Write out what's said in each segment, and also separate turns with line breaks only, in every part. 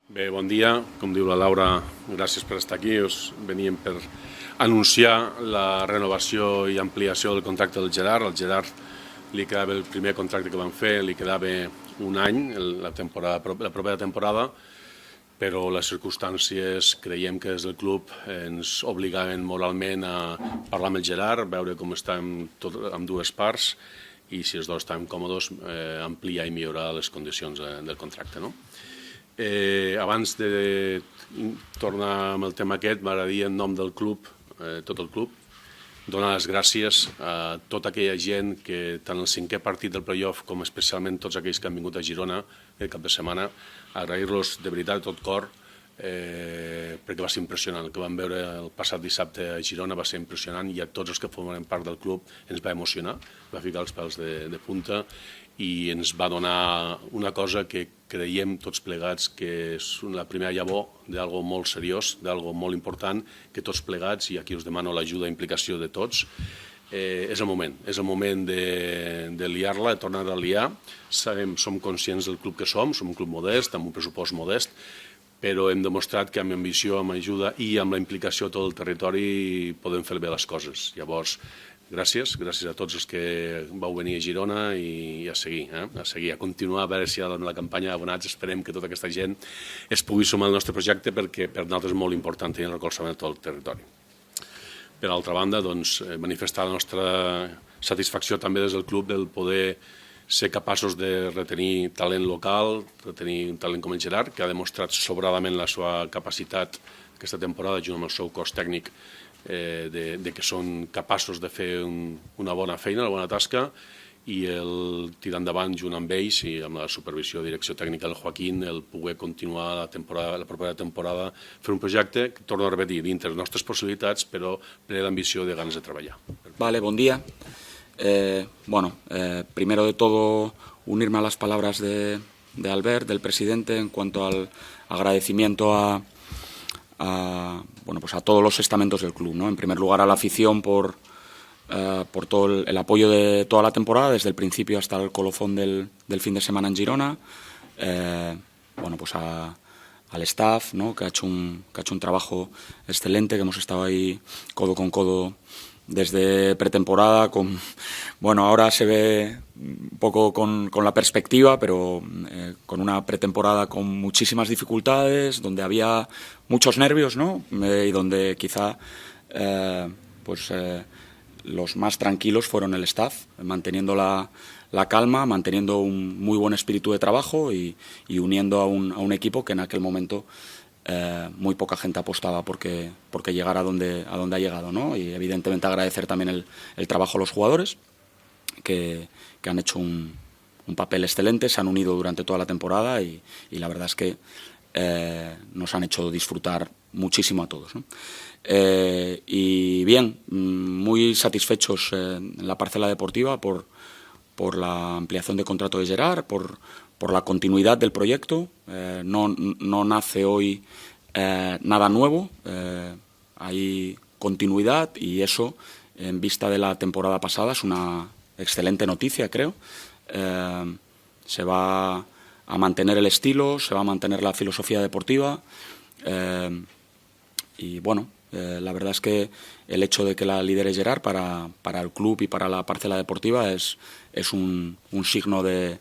Bé, bon dia. Com diu la Laura, gràcies per estar aquí. Veníem per anunciar la renovació i ampliació del contracte del Gerard. Al Gerard li quedava el primer contracte que van fer, li quedava un any, la propera temporada, però les circumstàncies creiem que des del club ens obligaven moralment a parlar amb el Gerard, veure com estàvem amb dues parts i si els dos estàvem còmodes, ampliar i millorar les condicions del contracte. Abans de tornar amb el tema aquest, m'agradaria en nom del club, tot el club, donar les gràcies a tota aquella gent que tant el cinquè partit del playoff com especialment tots aquells que han vingut a Girona el cap de setmana, agrair-los de veritat de tot cor perquè va ser impressionant. El que vam veure el passat dissabte a Girona va ser impressionant i a tots els que formen part del club ens va emocionar, va ficar els pèls de punta i ens va donar una cosa que creiem tots plegats que és la primera llavor d'algo molt seriós, d'algo molt important, que tots plegats, i aquí us demano l'ajuda i implicació de tots, és el moment de liar-la, de tornar a liar. Som conscients del club que som un club modest, amb un pressupost modest, però hem demostrat que amb ambició, amb ajuda i amb la implicació de tot el territori podem fer bé les coses. Llavors, gràcies a tots els que vau venir a Girona i a seguir, a continuar, a veure si amb la campanya d'abonats esperem que tota aquesta gent es pugui sumar al nostre projecte perquè per nosaltres és molt important tenir el recolzament de tot el territori. Per altra banda, manifestar la nostra satisfacció també des del club del poder ser capaços de retenir talent local, retenir un talent com el Gerard, que ha demostrat sobradament la seva capacitat aquesta temporada, junt amb el seu cos tècnic, de que són capaços de fer una bona feina, una bona tasca, i el tirar endavant junt amb ells i amb la supervisió i direcció tècnica del Joaquín, el poder continuar la propera temporada, fer un projecte que, torno a repetir, dintre les nostres possibilitats, però ple d'ambició i de ganes de treballar.
Vale, buen día. Primero de todo, unirme a las palabras de Albert, del presidente, en cuanto al agradecimiento a todos los estamentos del club, ¿no? En primer lugar a la afición por todo el apoyo de toda la temporada, desde el principio hasta el colofón del fin de semana en Girona, al staff, ¿no? que ha hecho un trabajo excelente, que hemos estado ahí codo con codo desde pretemporada, ahora se ve un poco con la perspectiva, pero con una pretemporada con muchísimas dificultades, donde había muchos nervios, ¿no? Y donde quizá los más tranquilos fueron el staff, manteniendo la calma, manteniendo un muy buen espíritu de trabajo y uniendo a un equipo que en aquel momento muy poca gente apostaba porque llegara a donde ha llegado, ¿no? Y evidentemente agradecer también el trabajo a los jugadores que han hecho un papel excelente, se han unido durante toda la temporada y la verdad es que nos han hecho disfrutar muchísimo a todos, ¿no? Y bien, muy satisfechos en la parcela deportiva por la ampliación de contrato de Gerard, por la continuidad del proyecto. No nace hoy nada nuevo, hay continuidad y eso, en vista de la temporada pasada, es una excelente noticia, creo. Se va a mantener el estilo, se va a mantener la filosofía deportiva la verdad es que el hecho de que la lidere Gerard para el club y para la parcela deportiva es un signo de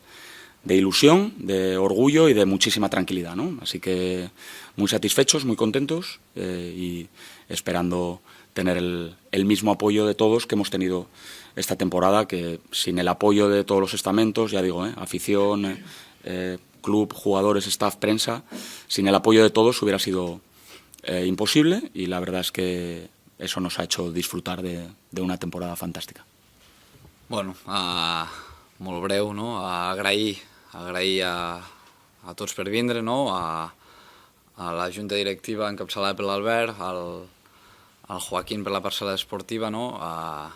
ilusión, de orgullo y de muchísima tranquilidad, ¿no? Así que muy satisfechos, muy contentos y esperando tener el mismo apoyo de todos que hemos tenido esta temporada, que sin el apoyo de todos los estamentos, ya digo, afición, club, jugadores, staff, prensa, sin el apoyo de todos hubiera sido imposible y la verdad es que eso nos ha hecho disfrutar de una temporada fantàstica.
Molt breu, no? Agrair a tots per vindre, no? A la junta directiva encapçalada per l'Albert, al Joaquín per la parcel·la esportiva, no? A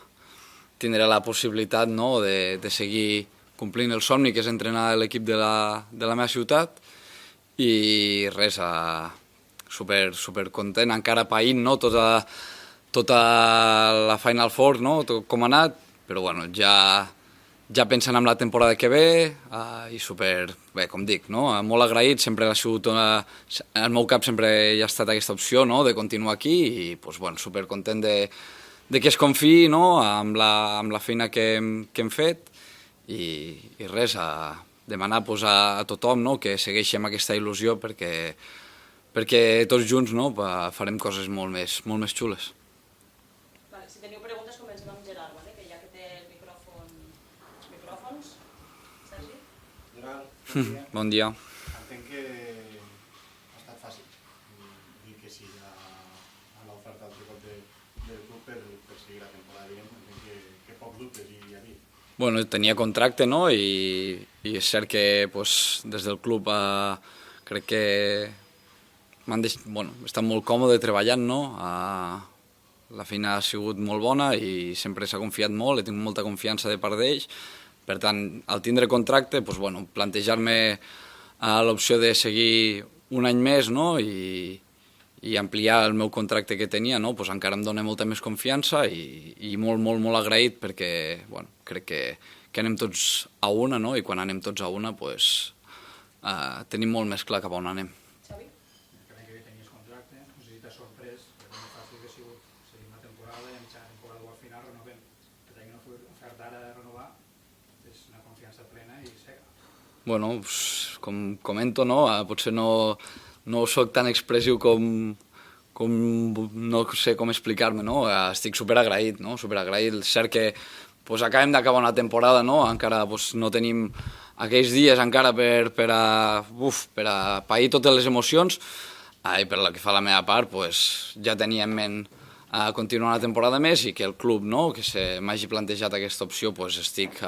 tindre la possibilitat, no? de seguir complint el somni que és entrenar l'equip de la meva ciutat i res, super content, encara païnt, no? tota la Final Four, no? Tot com ha anat, però ja ja pensant en la temporada que ve i super, bé, com dic, no? Molt agraït, sempre ha sigut el meu cap sempre hi ha estat aquesta opció, no? De continuar aquí i pues, bueno, super content de que es confiï, no? Amb la feina que hem fet i res, a demanar pues, a tothom, no? Que segueixi amb aquesta il·lusió perquè tots junts, no? Farem coses molt més xules.
Si teniu preguntes, comencem amb Gerard, que ja que té els micròfons. Sergi?
Gerard, bon dia.
Bon dia.
Entenc que ha estat fàcil dir que sí a l'oferta del tricot del club per seguir la temporada vinent. Entenc que pocs dubtes hi havia.
Bueno, tenia contracte, no? I és cert que pues, des del club crec que he estat molt còmode treballant, no? La feina ha sigut molt bona i sempre s'ha confiat molt, he tingut molta confiança de part d'ells. Per tant, al tindre contracte, doncs, bueno, plantejar-me l'opció de seguir un any més, no? I ampliar el meu contracte que tenia, no? Pues encara em dona molta més confiança i molt agraït perquè bueno, crec que anem tots a una, no? I quan anem tots a una pues, tenim molt més clar cap a on anem.
Xavi?
L'any que ve tenies contracte, no sé si t'ha sorprès, però no fàcil que ha sigut seguir una temporada i en mitja temporada o al final renovem. Que tenir una oferta ara de renovar és una confiança plena i cega.
Bueno, com comento, no? Potser no soc tan expressiu com no sé com explicar-me, no? Estic superagraït, no? Superagraït. És cert que pues, acabem d'acabar una temporada, no? Encara pues, no tenim aquells dies encara per a pair totes les emocions i per la que fa la meva part pues, ja tenia en ment continuar una temporada més i que el club no? Que m'hagi plantejat aquesta opció pues, estic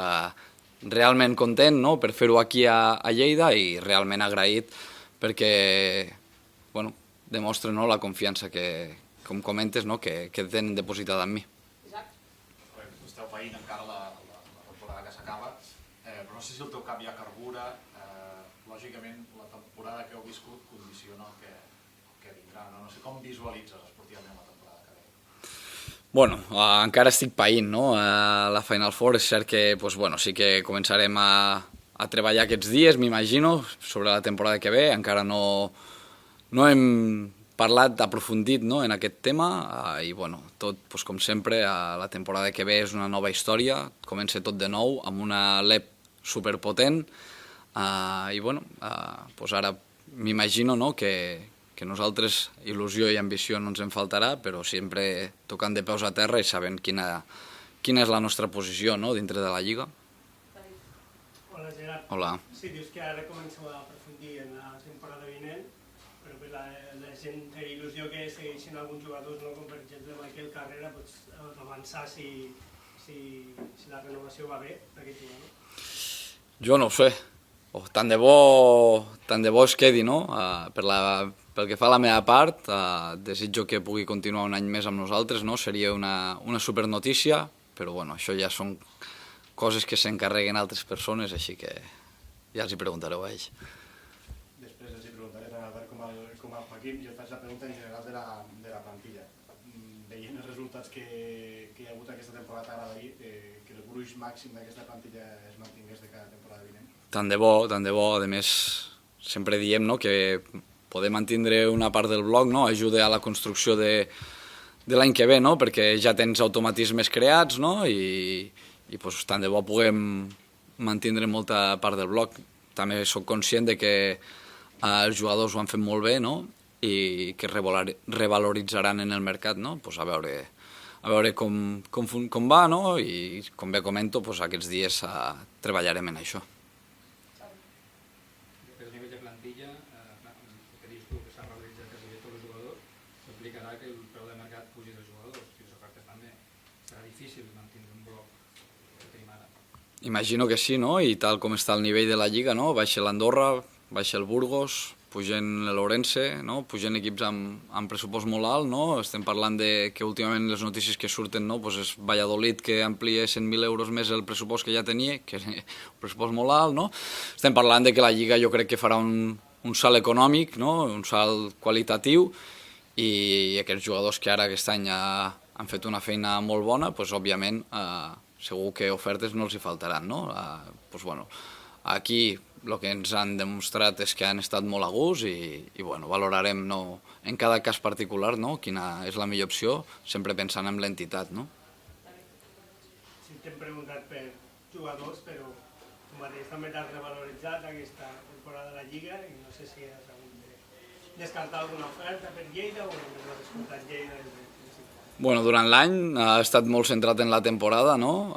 realment content no? Per fer-ho aquí a Lleida i realment agraït perquè bueno, demostra no? La confiança que, com comentes, no? Que tenen depositada en mi.
Esteu païnt encara la temporada que s'acaba, però no sé si el teu cap ja carbura. Lògicament, la temporada que heu viscut condiciona el que vindrà. No sé com visualitzes esportivament la temporada que ve.
Bueno, encara estic païnt, no? La Final Four és cert que pues, bueno, sí que començarem a treballar aquests dies, m'imagino, sobre la temporada que ve. Encara no hem parlat aprofundit no, en aquest tema i bueno, tot pues, com sempre la temporada que ve és una nova història, comença tot de nou amb una LEP superpotent i bueno, pues ara m'imagino no, que nosaltres il·lusió i ambició no ens en faltarà, però sempre tocant de peus a terra i sabent quina és la nostra posició no, dintre de la Lliga.
Hola Gerard.
Hola.
Sí, dius que ara comenceu a aprofundir en la temporada vinent, però pues, la gent té il·lusió que segueixin alguns jugadors, no? Com per exemple Michael Carrera, pots avançar si la renovació va bé per aquest jugador?
Jo no ho sé. Tant de bo es quedi, no? Pel que fa a la meva part, desitjo que pugui continuar un any més amb nosaltres, no? Seria una supernotícia, però bueno, això ja són coses que s'encarreguen altres persones, així que ja els hi preguntareu a ells.
Després els hi preguntaré tant al Albert com al Joaquim. Jo et faig la pregunta en general de la plantilla. Veient els resultats que hi ha hagut aquesta temporada, t'agradaria que el gruix màxim d'aquesta plantilla es mantingués de cada temporada vinent?
Tant de bo. A més, sempre diem no, que poder mantindre una part del bloc no, ajuda a la construcció de l'any que ve, no, perquè ja tens automatismes creats no, i pues, tant de bo puguem mantindre molta part del bloc. També sóc conscient de que els jugadors ho han fet molt bé no? I que revaloritzaran en el mercat. No? Pues a veure com va no? I com bé comento, pues aquests dies treballarem en això.
Després a nivell de plantilla, el que dius tu, que s'ha revaloritzat quasi tots els jugadors, s'implicarà que el preu de mercat pugi dels jugadors, i les ofertes també. Serà difícil mantenir un bloc que tenim ara.
Imagino que sí, no? I tal com està el nivell de la Lliga, no? Baixa l'Andorra, baixa el Burgos, pugen l'Ourense, no? Pugen equips amb pressupost molt alt, no? Estem parlant de que últimament les notícies que surten no? Pues és Valladolid que amplia 100.000 euros més el pressupost que ja tenia, que és un pressupost molt alt, no? Estem parlant de que la Lliga jo crec que farà un salt econòmic, no? Un salt qualitatiu i aquests jugadors que ara aquest any han fet una feina molt bona, pues, òbviament segur que ofertes no els hi faltaran, no? Pues bueno, aquí el que ens han demostrat és que han estat molt a gust i bueno, valorarem en cada cas particular quina és la millor opció, sempre pensant en l'entitat.
Sí, t'hem preguntat per jugadors, però tu mateix també t'has revaloritzat aquesta temporada de la Lliga i no sé si has hagut de descartar alguna oferta per Lleida o només has escoltat Lleida des de principi.
Bueno, durant l'any ha estat molt centrat en la temporada, no?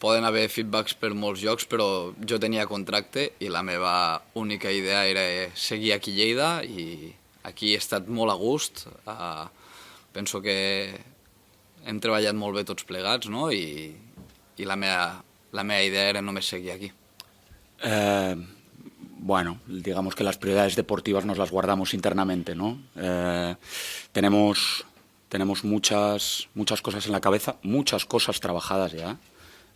Poden haver feedbacks per molts llocs, però jo tenia contracte i la meva única idea era seguir aquí a Lleida i aquí he estat molt a gust. Penso que hem treballat molt bé tots plegats, no? I la meva idea era només seguir aquí.
Bueno, digamos que las prioridades deportivas nos las guardamos internamente, ¿no? Tenemos muchas cosas en la cabeza, muchas cosas trabajadas ya.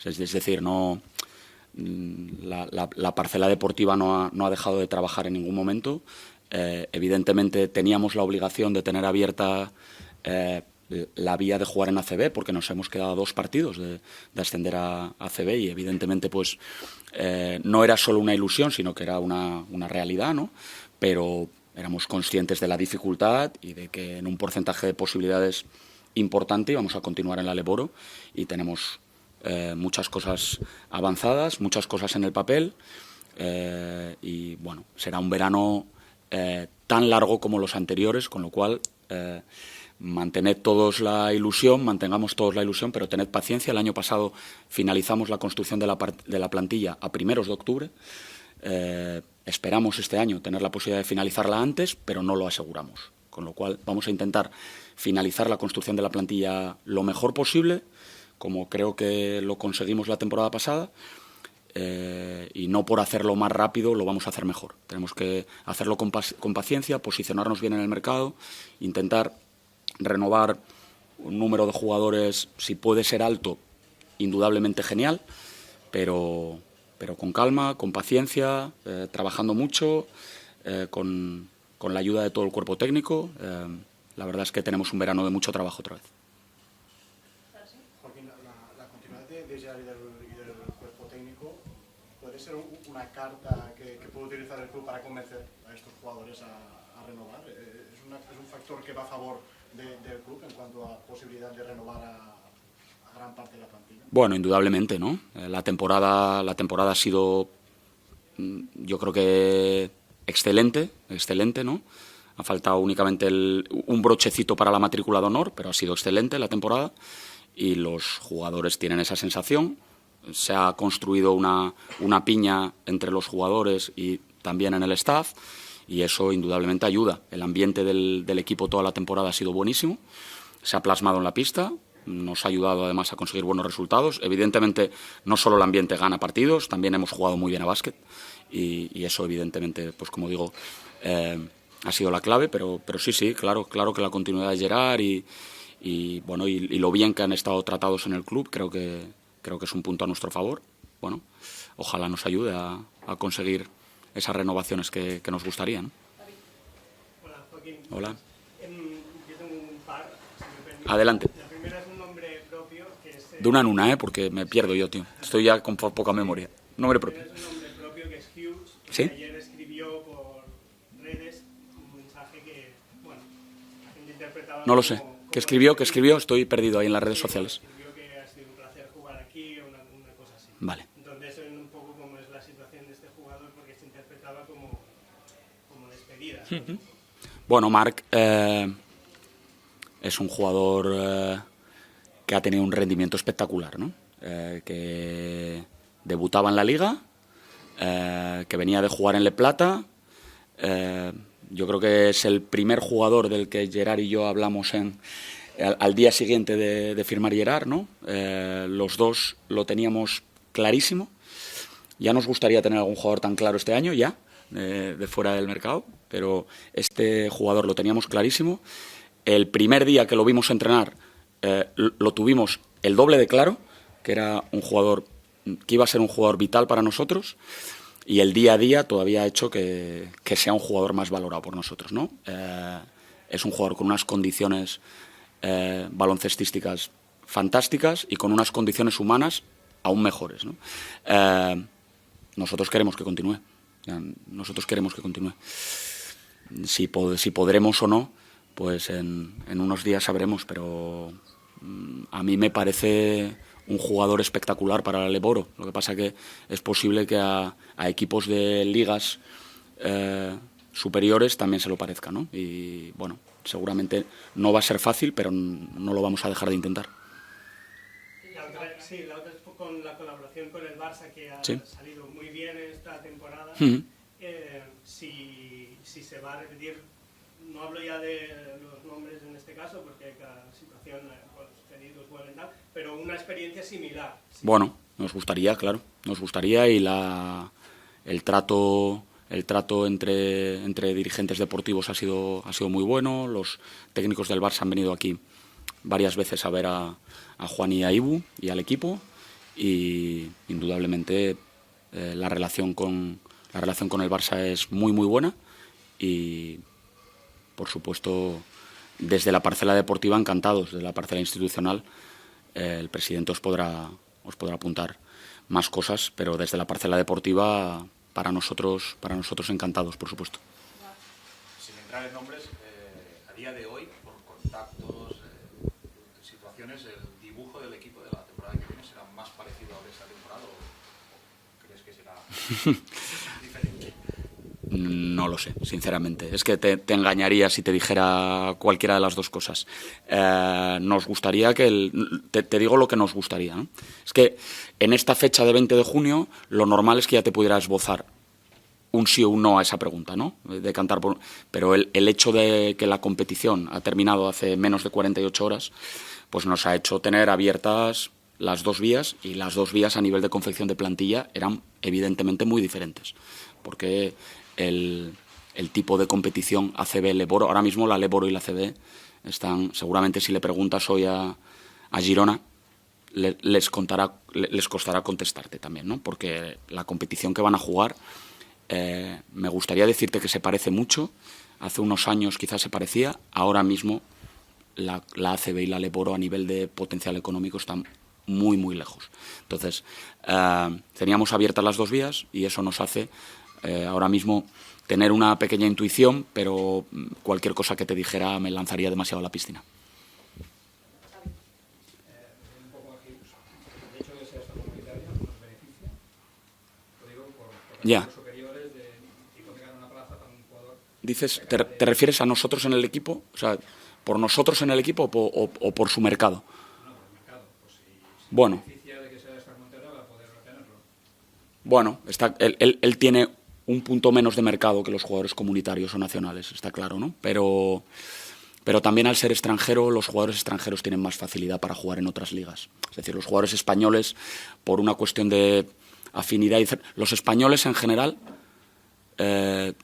Es decir, la parcela deportiva no ha dejado de trabajar en ningún momento. Evidentemente teníamos la obligación de tener abierta la vía de jugar en ACB, porque nos hemos quedado a 2 partidos de ascender a ACB y evidentemente pues no era solo una ilusión, sino que era una realidad, ¿no? Pero éramos conscientes de la dificultad y de que en un porcentaje de posibilidades importante íbamos a continuar en la Leboro y tenemos muchas cosas avanzadas, muchas cosas en el papel y bueno, será un verano tan largo como los anteriores, con lo cual mantengamos todos la ilusión, pero tened paciencia. El año pasado finalizamos la construcción de la plantilla a primeros de octubre. Esperamos este año tener la posibilidad de finalizarla antes, pero no lo aseguramos. Con lo cual vamos a intentar finalizar la construcción de la plantilla lo mejor posible, como creo que lo conseguimos la temporada pasada, y no por hacerlo más rápido lo vamos a hacer mejor. Tenemos que hacerlo con paciencia, posicionarnos bien en el mercado, intentar renovar un número de jugadores, si puede ser alto, indudablemente genial, pero con calma, con paciencia, trabajando mucho, con la ayuda de todo el cuerpo técnico. La verdad es que tenemos un verano de mucho trabajo otra vez.
Joaquín, la continuidad de Gerard y del cuerpo técnico puede ser una carta que puede utilizar el club para convencer a estos jugadores a renovar. ¿Es un factor que va a favor del club en cuanto a posibilidad de renovar a gran parte de la plantilla?
Bueno, indudablemente, ¿no? La temporada ha sido, yo creo que excelente, ¿no? Ha faltado únicamente un brochecito para la matrícula de honor, pero ha sido excelente la temporada y los jugadores tienen esa sensación. Se ha construido una piña entre los jugadores y también en el staff y eso indudablemente ayuda. El ambiente del equipo toda la temporada ha sido buenísimo, se ha plasmado en la pista, nos ha ayudado además a conseguir buenos resultados. Evidentemente no solo el ambiente gana partidos, también hemos jugado muy bien a básquet y eso evidentemente, pues como digo, ha sido la clave, pero sí, claro que la continuidad de Gerard y lo bien que han estado tratados en el club, creo que es un punto a nuestro favor. Bueno, ojalá nos ayude a conseguir esas renovaciones que nos gustaría, ¿no?
Hola, Joaquín.
Hola.
Yo tengo un par, si me permite.
Adelante.
La primera es un nombre propio que es...
De una en una, porque me pierdo yo, tío. Estoy ya con poca memoria. Nombre propio.
Es un nombre propio que es Hughes.
¿Sí?
Ayer escribió por redes un mensaje que, bueno, la gente interpretaba...
No lo sé. ¿Qué escribió? Estoy perdido ahí en las redes sociales.
Escribió que ha sido un placer jugar aquí o una cosa así.
Vale.
Entonces, un poco cómo es la situación de este jugador, porque se interpretaba como despedida.
Bueno, Marc es un jugador que ha tenido un rendimiento espectacular, ¿no? Que debutaba en la Liga, que venía de jugar en Le Plata. Yo creo que es el primer jugador del que Gerard y yo hablamos al día siguiente de firmar Gerard, ¿no? Los dos lo teníamos clarísimo. Ya nos gustaría tener algún jugador tan claro este año, ya, de fuera del mercado, pero este jugador lo teníamos clarísimo. El primer día que lo vimos entrenar, lo tuvimos el doble de claro, que era un jugador que iba a ser un jugador vital para nosotros, y el día a día todavía ha hecho que sea un jugador más valorado por nosotros, ¿no? Es un jugador con unas condiciones baloncestísticas fantásticas y con unas condiciones humanas aún mejores, ¿no? Nosotros queremos que continúe. Nosotros queremos que continúe. Si podremos o no, pues en unos días sabremos, pero a mí me parece un jugador espectacular para el Leboro. Lo que pasa que es posible que a equipos de ligas superiores también se lo parezca, ¿no? Y bueno, seguramente no va a ser fácil, pero no lo vamos a dejar de intentar.
Sí, la otra es con la colaboración con el Barça, que ha salido muy bien esta temporada. Si se va a repetir, no hablo ya de los nombres en este caso, porque cada situación, los pedidos vuelven tal, pero una experiencia similar. ¿Sí?
Bueno, nos gustaría, claro, nos gustaría, y el trato entre dirigentes deportivos ha sido muy bueno. Los técnicos del Barça han venido aquí varias veces a ver a Juan y a Ibu y al equipo, y indudablemente la relación con el Barça es muy buena, y por supuesto desde la parcela deportiva encantados. Desde la parcela institucional el presidente os podrá apuntar más cosas, pero desde la parcela deportiva para nosotros encantados, por supuesto.
Sin entrar en nombres, a día de hoy, por contactos, situaciones, ¿el dibujo del equipo de la temporada que viene será más parecido al de esta temporada o crees que será diferente?
No lo sé, sinceramente. Es que te engañaría si te dijera cualquiera de las dos cosas. Nos gustaría que... Te digo lo que nos gustaría, ¿no? Es que en esta fecha de 20 de junio lo normal es que ya te pudiera esbozar un sí o un no a esa pregunta, ¿no? Pero el hecho de que la competición ha terminado hace menos de 48 horas, pues nos ha hecho tener abiertas las dos vías, y las dos vías a nivel de confección de plantilla eran evidentemente muy diferentes, porque el tipo de competición ACB-Leboro, ahora mismo la Leboro y la ACB están, seguramente si le preguntas hoy a Girona, les costará contestarte también, ¿no? Porque la competición que van a jugar, me gustaría decirte que se parece mucho. Hace unos años quizás se parecía, ahora mismo la ACB y la Leboro a nivel de potencial económico están muy lejos. Entonces, teníamos abiertas las dos vías, y eso nos hace ahora mismo tener una pequeña intuición, pero cualquier cosa que te dijera me lanzaría demasiado a la piscina.
Un poco aquí, el hecho de ser esta comunitaria nos beneficia, lo digo por
Ya.
superiores de hipotecar una plaza para un jugador.
Dices, ¿te refieres a nosotros en el equipo? O sea, ¿por nosotros en el equipo o por su mercado?
No, por el mercado. Pues si
Bueno.
beneficia de que sea esta comunitaria para poder retenerlo.
Bueno, él tiene un punto menos de mercado que los jugadores comunitarios o nacionales, está claro, ¿no? Pero también al ser extranjero, los jugadores extranjeros tienen más facilidad para jugar en otras ligas. Es decir, los jugadores españoles, por una cuestión de afinidad, los españoles en general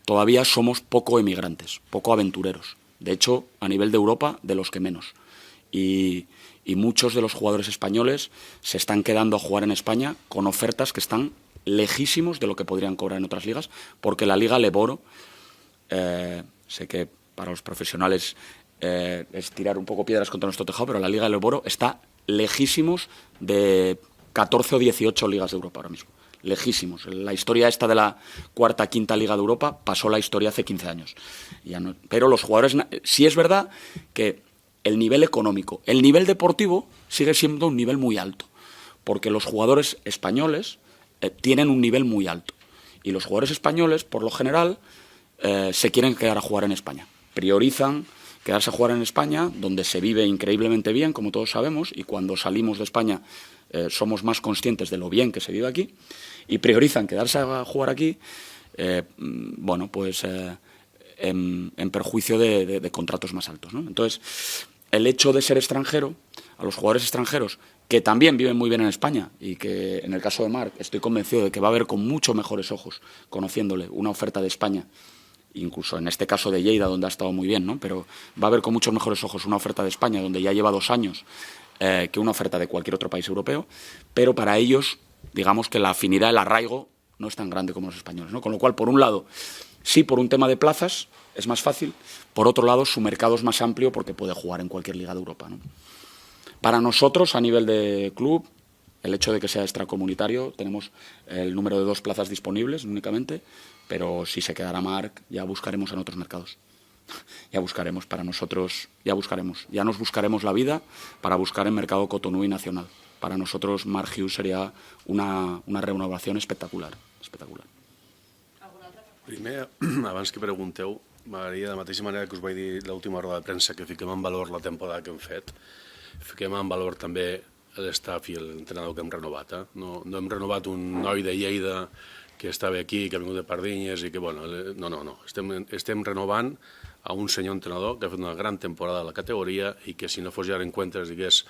todavía somos poco emigrantes, poco aventureros. De hecho, a nivel de Europa, de los que menos. Y muchos de los jugadores españoles se están quedando a jugar en España con ofertas que están lejísimos de lo que podrían cobrar en otras ligas, porque la Liga Leboro, sé que para los profesionales es tirar un poco piedras contra nuestro tejado, pero la Liga Leboro está lejísimos de 14 o 18 ligas de Europa ahora mismo. Lejísimos. La historia esta de la cuarta, quinta Liga de Europa pasó la historia hace 15 años. Ya no, pero los jugadores... Sí es verdad que el nivel económico, el nivel deportivo sigue siendo un nivel muy alto, porque los jugadores españoles tienen un nivel muy alto, y los jugadores españoles, por lo general, se quieren quedar a jugar en España. Priorizan quedarse a jugar en España, donde se vive increíblemente bien, como todos sabemos, y cuando salimos de España somos más conscientes de lo bien que se vive aquí, y priorizan quedarse a jugar aquí, en perjuicio de contratos más altos, ¿no? Entonces, el hecho de ser extranjero, a los jugadores extranjeros, que también viven muy bien en España, y que en el caso de Marc estoy convencido de que va a ver con mucho mejores ojos, conociéndole, una oferta de España, incluso en este caso de Lleida, donde ha estado muy bien, ¿no? Pero va a ver con muchos mejores ojos una oferta de España, donde ya lleva 2 años, que una oferta de cualquier otro país europeo, pero para ellos, digamos que la afinidad, el arraigo, no es tan grande como los españoles, ¿no? Con lo cual, por un lado, sí, por un tema de plazas, es más fácil. Por otro lado, su mercado es más amplio porque puede jugar en cualquier liga de Europa, ¿no? Para nosotros, a nivel de club, el hecho de que sea extracomunitario, tenemos el número de 2 plazas disponibles únicamente, pero si se quedará Marc, ya buscaremos en otros mercados. Ya buscaremos, para nosotros, ya nos buscaremos la vida para buscar en mercado Cotonou y nacional. Para nosotros, Marc Hughes sería una renovación espectacular.
Primer, abans que pregunteu, m'agradaria, de la mateixa manera que us vaig dir l'última roda de premsa, que fiquem en valor la temporada que hem fet, fiquem en valor també l'estaf i l'entrenador que hem renovat. No hem renovat un noi de Lleida que estava aquí, que ha vingut de Pardinyes i que, bueno, no. Estem renovant a un senyor entrenador que ha fet una gran temporada a la categoria i que si no fos ja Encuentres, digués,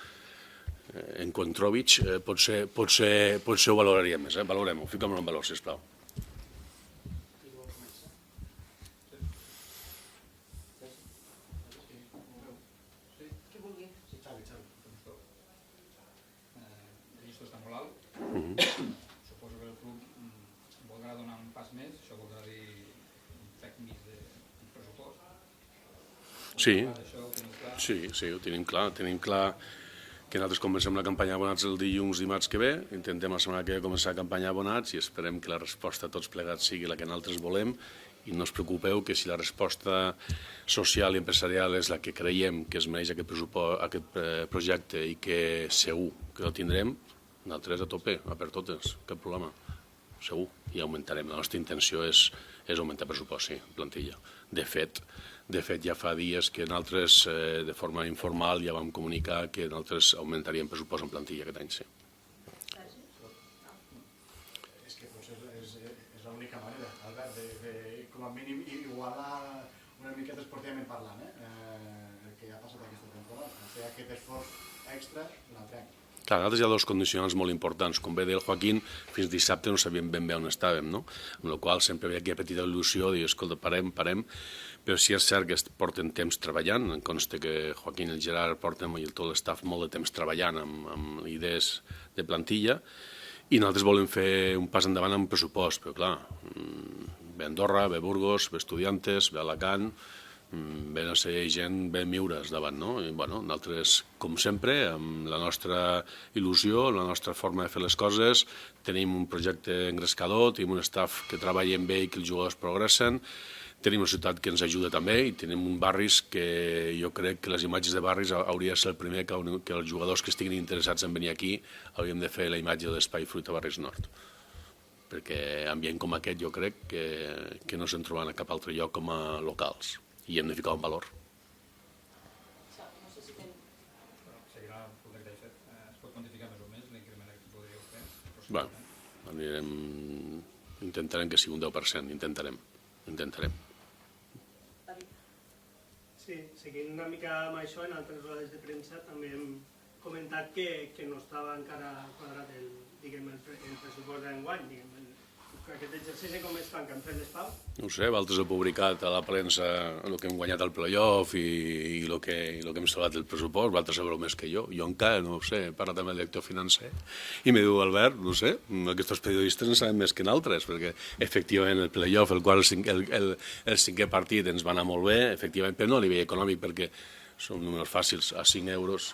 Encuentrovich, potser ho valoraríem més. Valorem-ho, fiquem-ho en valor, sisplau.
El llistó està molt alt. Suposo que el club voldrà donar un pas més, això voldrà dir un tècnic de pressupost.
Sí, ho tenim clar. Tenim clar que nosaltres comencem la campanya d'abonats el dilluns, dimarts que ve, intentem la setmana que ve començar la campanya d'abonats i esperem que la resposta a tots plegats sigui la que nosaltres volem i no us preocupeu que si la resposta social i empresarial és la que creiem que es mereix aquest projecte i que segur que el tindrem, nosaltres a tope, a per totes, cap problema, segur, i augmentarem. La nostra intenció és augmentar pressupost, sí, plantilla. De fet, ja fa dies que nosaltres, de forma informal, ja vam comunicar que nosaltres augmentaríem pressupost en plantilla aquest any, sí.
És que és l'única manera, Albert, de com a mínim igualar una miqueta esportivament parlant, el que ja ha passat aquesta temporada, fer aquest esforç extra un altre any.
Clar, nosaltres hi ha 2 condicionants molt importants. Com bé deia el Joaquín, fins dissabte no sabíem ben bé on estàvem, no? Amb la qual sempre havia aquella petita il·lusió de dir, escolta, parem, però sí és cert que porten temps treballant, em consta que Joaquín i el Gerard porten i tot l'estaf molt de temps treballant amb idees de plantilla i nosaltres volem fer un pas endavant amb pressupost, però clar, ve Andorra, ve Burgos, ve Estudiantes, ve Alacant, ve a ser gent ben miures davant, no? I, bueno, nosaltres, com sempre, amb la nostra il·lusió, la nostra forma de fer les coses, tenim un projecte engrescador, tenim un staff que treballem bé i que els jugadors progressen, tenim una ciutat que ens ajuda també i tenim un barris que jo crec que les imatges de barris hauria de ser el primer que els jugadors que estiguin interessats en venir aquí hauríem de fer la imatge de l'Espai Fruita Barris Nord. Perquè ambient com aquest jo crec que no se'n troben a cap altre lloc com a locals. I hem de ficar un valor.
Seguirà el projecte de fet. Es pot quantificar més o més l'increment que podríeu fer?
Bé, intentarem que sigui un 10%, intentarem.
Sí, seguint una mica amb això, en altres rodes de premsa també hem comentat que no estava encara quadrat el pressupost d'enguany, aquest exercici com es fan, que han fet les pau?
No ho sé, vosaltres heu publicat a la premsa el que hem guanyat al playoff i el que hem salvat del pressupost, vosaltres sabreu més que jo encara, no ho sé, he parlat amb el director financer i me diu, Albert, no sé, aquests periodistes en saben més que nosaltres, perquè efectivament el playoff, el qual el 5è partit ens va anar molt bé, efectivament, però no a nivell econòmic, perquè són números fàcils, a 5 euros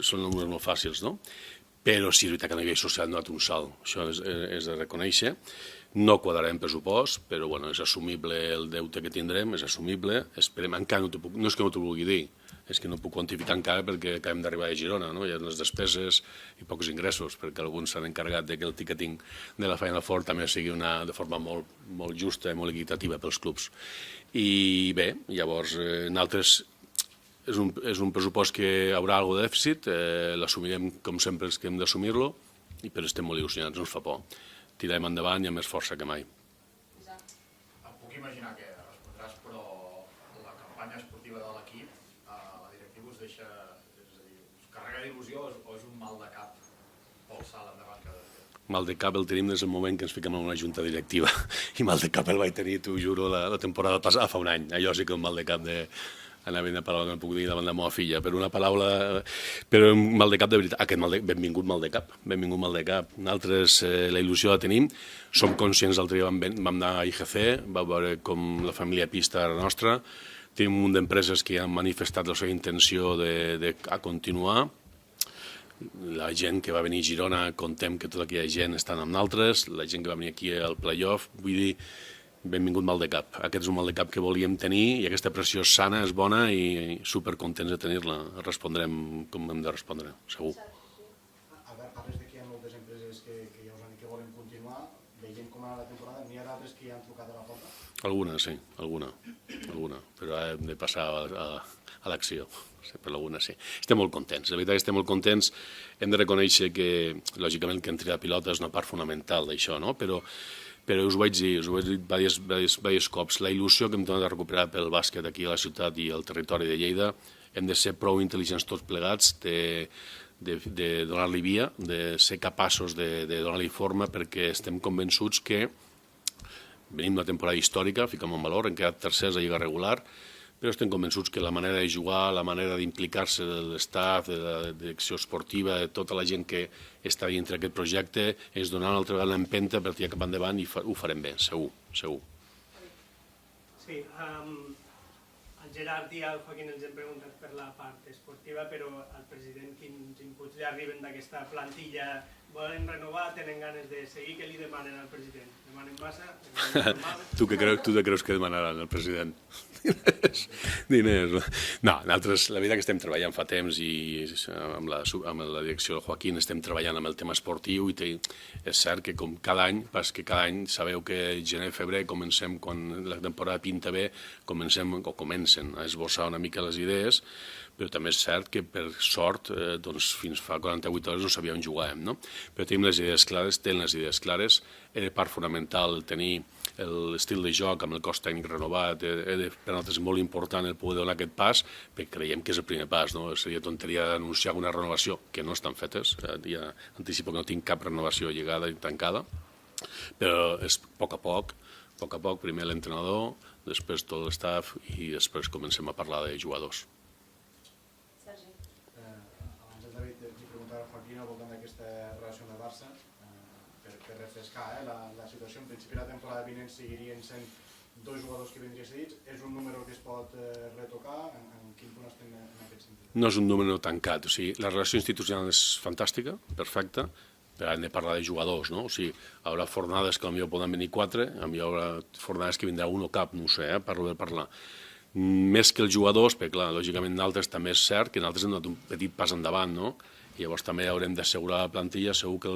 són números molt fàcils, no? Però sí, és veritat que a nivell social no ha donat un salt, això és de reconèixer. No quadrarem pressupost, però bueno, és assumible el deute que tindrem, és assumible. Esperem, encara no és que no t'ho vulgui dir, és que no puc quantificar encara perquè acabem d'arribar a Girona, no? Hi ha unes despeses i pocs ingressos, perquè alguns s'han encarregat que el ticketing de la Final Four també sigui de forma molt justa i molt equitativa pels clubs. I bé, llavors, nosaltres és un pressupost que haurà alguna de dèficit, l'assumirem com sempre que hem d'assumir-lo, però estem molt il·lusionats, no ens fa por. Tirarem endavant i amb més força que mai.
Em puc imaginar que respondràs, però la campanya esportiva de l'equip, la directiva us deixa, és a dir, us carrega d'il·lusió o és un mal de cap pel salt endavant que ha de fer?
Mal de cap el tenim des del moment que ens fiquem en una junta directiva i mal de cap el vaig tenir, t'ho juro, la temporada passada fa un any. Allò sí que un mal de cap de... Anava una paraula que no puc dir davant de la meva filla, però una paraula... Però un mal de cap de veritat. Benvingut mal de cap. Nosaltres la il·lusió la tenim, som conscients, l'altre dia vam anar a IGC, vam veure com la família Pista era nostra, Tenim un munt d'empreses que ja han manifestat la seva intenció de continuar. La gent que va venir a Girona, contem que tota aquella gent estan amb nosaltres, la gent que va venir aquí al playoff, vull dir, benvingut mal de cap. Aquest és un mal de cap que volíem tenir i aquesta pressió és sana, és bona i supercontents de tenir-la. Respondrem com hem de respondre, segur.
A veure, parles de que hi ha moltes empreses que ja us han dit que volen continuar, veient com ha anat la temporada, n'hi ha d'altres que ja han trucat a la porta?
Alguna, sí, alguna, però hem de passar a l'acció, per alguna sí. Estem molt contents, de veritat estem molt contents, hem de reconèixer que, lògicament, que entri la pilota és una part fonamental d'això, no? Però us ho vaig dir diversos cops, la il·lusió que hem tornat a recuperar pel bàsquet aquí a la ciutat i al territori de Lleida, hem de ser prou intel·ligents tots plegats, de donar-li via, de ser capaços de donar-li forma, perquè estem convençuts que venim d'una temporada històrica, fiquem en valor, hem quedat tercers a lliga regular, però estem convençuts que la manera de jugar, la manera d'implicar-se de l'estaf, de la direcció esportiva, de tota la gent que està dintre d'aquest projecte, és donar una altra vegada l'empenta per tirar cap endavant i ho farem bé, segur, segur.
Sí, el Gerard i el Joaquín ens hem preguntat per la part esportiva, però al president quins inputs li arriben d'aquesta plantilla? Volen renovar, tenen ganes de seguir? Què li demanen al president? Demanen massa?
Tu què creus que demanaran al president? Diners. No, nosaltres la veritat que estem treballant fa temps i amb la direcció del Joaquín estem treballant amb el tema esportiu i és cert que com cada any sabeu que gener-febrer comencem, quan la temporada pinta bé, comencen a esbossar una mica les idees, però també és cert que per sort fins fa 48 hores no sabíem on jugàvem, no? Però tenim les idees clares, era part fonamental tenir l'estil de joc amb el cos tècnic renovat, per nosaltres és molt important el poder donar aquest pas, perquè creiem que és el primer pas, no? Seria tonteria d'anunciar una renovació, que no estan fetes, ja anticipo que no tinc cap renovació lligada i tancada, però és a poc, primer l'entrenador, després tot l'estaf i després comencem a parlar de jugadors.
Abans el David li preguntava a Joaquín al voltant d'aquesta relació amb el Barça, per refrescar la situació. En principi la temporada vinent seguirien sent 2 jugadors que vindrien cedits. És un número que es pot retocar? En quin punt estem en aquest sentit?
No és un número tancat, o sigui, la relació institucional és fantàstica, perfecta, però hem de parlar de jugadors, no? O sigui, hi haurà fornades que potser poden venir 4, hi haurà fornades que vindrà un o cap, no ho sé, parlo de parlar. Més que els jugadors, perquè clar, lògicament d'altres també és cert que nosaltres hem donat un petit pas endavant, no? I llavors també haurem d'assegurar la plantilla, segur que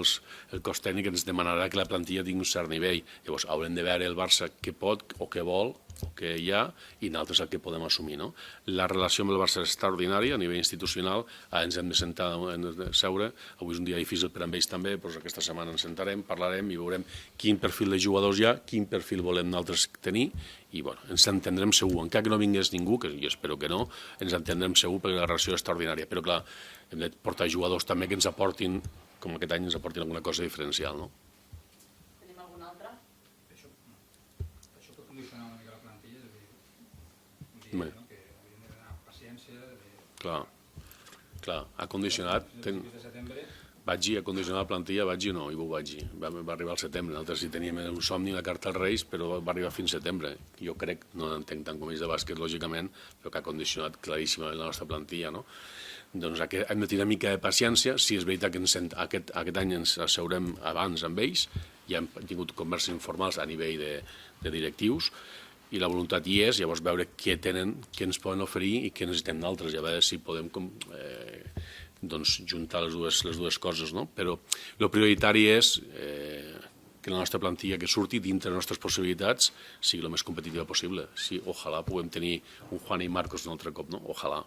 el cos tècnic ens demanarà que la plantilla tingui un cert nivell. Llavors haurem de veure el Barça què pot o què vol o què hi ha i nosaltres el que podem assumir, no? La relació amb el Barça és extraordinària a nivell institucional, ens hem de sentar, hem de seure, avui és un dia difícil per a ells també, doncs aquesta setmana ens sentarem, parlarem i veurem quin perfil de jugadors hi ha, quin perfil volem nosaltres tenir i bueno, ens entendrem segur, encara que no vingués ningú, que jo espero que no, ens entendrem segur perquè la relació és extraordinària, però clar, hem de portar jugadors també que ens aportin, com aquest any ens aportin alguna cosa diferencial, no?
Tenim algun altre?
Això pot condicionar una mica la plantilla, és a dir, que hauríem de donar paciència.
Clar, ha condicionat... Vaig a condicionar la plantilla, vaig o no? I ho vaig dir. Va arribar al setembre. Nosaltres sí teníem un somni, la carta als Reis, però va arribar fins setembre. Jo crec, no entenc tant com ells de bàsquet, lògicament, però que ha condicionat claríssimament la nostra plantilla, no? Doncs hem de tenir una mica de paciència. Si és veritat que aquest any ens asseurem abans amb ells, ja hem tingut converses informals a nivell de directius, i la voluntat hi és, llavors veure què tenen, què ens poden oferir i què necessitem d'altres, i a veure si podem juntar les dues coses, no? Però el prioritari és que la nostra plantilla que surti dintre de les nostres possibilitats sigui el més competitiva possible. Sí, ojalà puguem tenir un Juan i Marcos un altre cop, no? Ojalà.